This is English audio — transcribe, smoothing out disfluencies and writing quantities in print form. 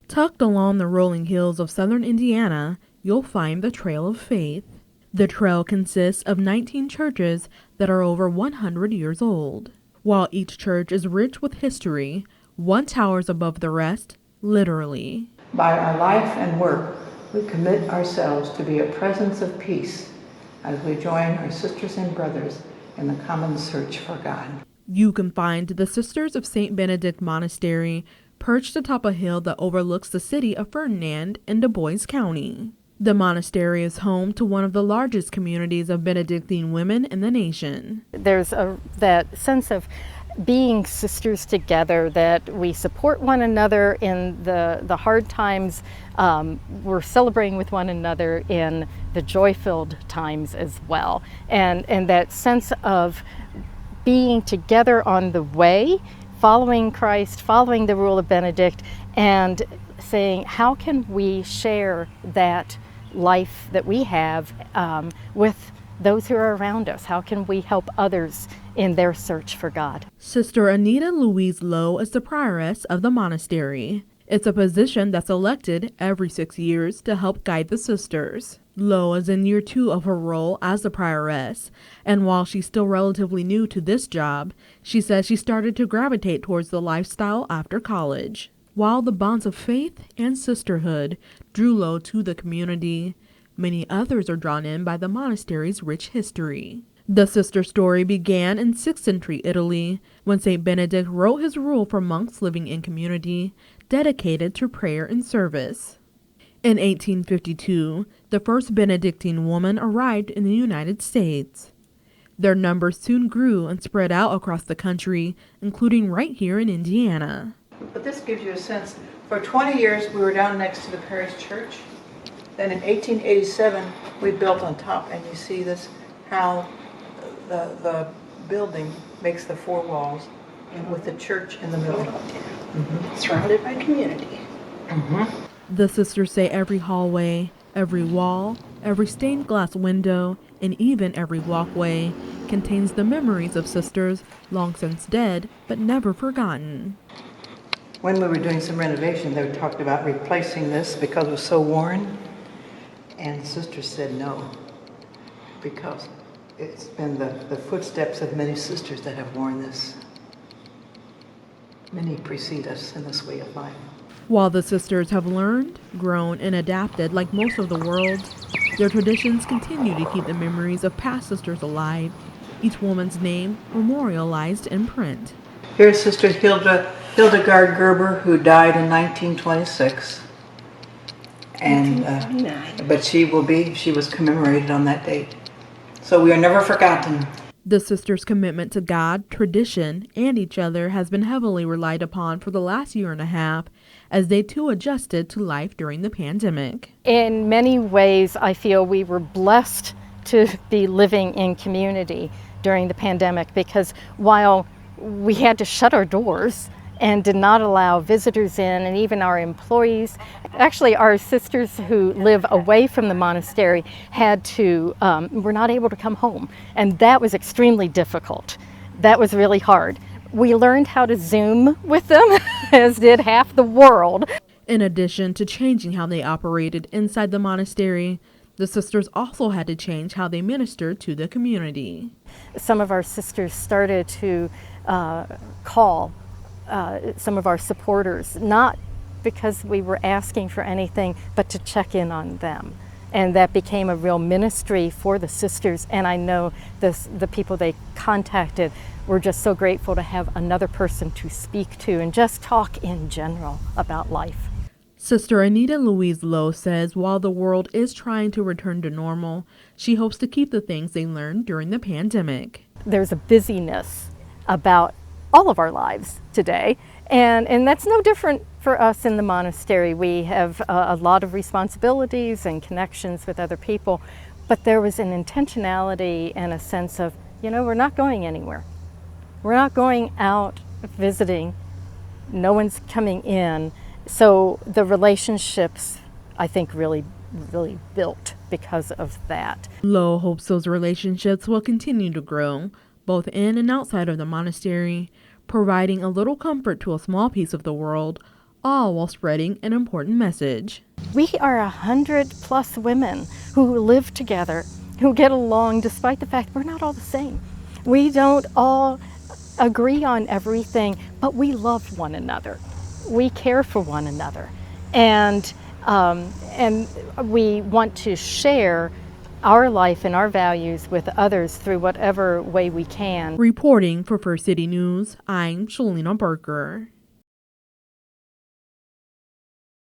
Tucked along the rolling hills of southern Indiana, you'll find the Trail of Faith. The trail consists of 19 churches that are over 100 years old. While each church is rich with history, one towers above the rest, literally. By our life and work, we commit ourselves to be a presence of peace as we join our sisters and brothers in the common search for God. You can find the Sisters of Saint Benedict Monastery perched atop a hill that overlooks the city of Ferdinand in Du Bois County. The monastery is home to one of the largest communities of Benedictine women in the nation. There's that sense of being sisters together, that we support one another in the hard times. We're celebrating with one another in the joy-filled times as well. And that sense of being together on the way, following Christ, following the rule of Benedict, and saying, how can we share that life that we have with those who are around us? How can we help others in their search for God? Sister Anita Louise Lowe is the prioress of the monastery. It's a position that's elected every 6 years to help guide the sisters. Lowe is in year 2 of her role as the prioress, and while she's still relatively new to this job, she says she started to gravitate towards the lifestyle after college. While the bonds of faith and sisterhood drew Lowe to the community, many others are drawn in by the monastery's rich history. The sister story began in 6th century Italy when Saint Benedict wrote his rule for monks living in community dedicated to prayer and service. In 1852, the first Benedictine woman arrived in the United States. Their numbers soon grew and spread out across the country, including right here in Indiana. But this gives you a sense. For 20 years, we were down next to the parish church. Then in 1887, we built on top, and you see this, how the building makes the 4 walls, and with the church in the middle. Surrounded by community. The sisters say every hallway, every wall, every stained glass window, and even every walkway contains the memories of sisters long since dead, but never forgotten. When we were doing some renovation, they talked about replacing this because it was so worn. And sisters said no, because it's been the footsteps of many sisters that have worn this. Many precede us in this way of life. While the sisters have learned, grown, and adapted like most of the world, their traditions continue to keep the memories of past sisters alive, each woman's name memorialized in print. Here's Sister Hildegard Gerber, who died in 1926. And but she was commemorated on that date. So we are never forgotten. The sisters' commitment to God, tradition, and each other has been heavily relied upon for the last year and a half as they too adjusted to life during the pandemic. In many ways, I feel we were blessed to be living in community during the pandemic, because while we had to shut our doors and did not allow visitors in, and even our employees. Actually, our sisters who live away from the monastery were not able to come home, and that was extremely difficult. That was really hard. We learned how to Zoom with them, as did half the world. In addition to changing how they operated inside the monastery, the sisters also had to change how they ministered to the community. Some of our sisters started to call some of our supporters, not because we were asking for anything, but to check in on them. And that became a real ministry for the sisters, and I know the people they contacted were just so grateful to have another person to speak to and just talk in general about life. Sister Anita Louise Lowe says while the world is trying to return to normal, she hopes to keep the things they learned during the pandemic. There's a busyness about all of our lives today, and that's no different for us in the monastery. We have a lot of responsibilities and connections with other people, but there was an intentionality and a sense of, we're not going anywhere. We're not going out visiting. No one's coming in. So the relationships, I think, really built because of that. Lowe hopes those relationships will continue to grow, both in and outside of the monastery, providing a little comfort to a small piece of the world, all while spreading an important message. We are 100+ women who live together, who get along despite the fact we're not all the same. We don't all agree on everything, but we love one another. We care for one another. And we want to share our life and our values with others through whatever way we can. Reporting for First City News, I'm Shalina Barker.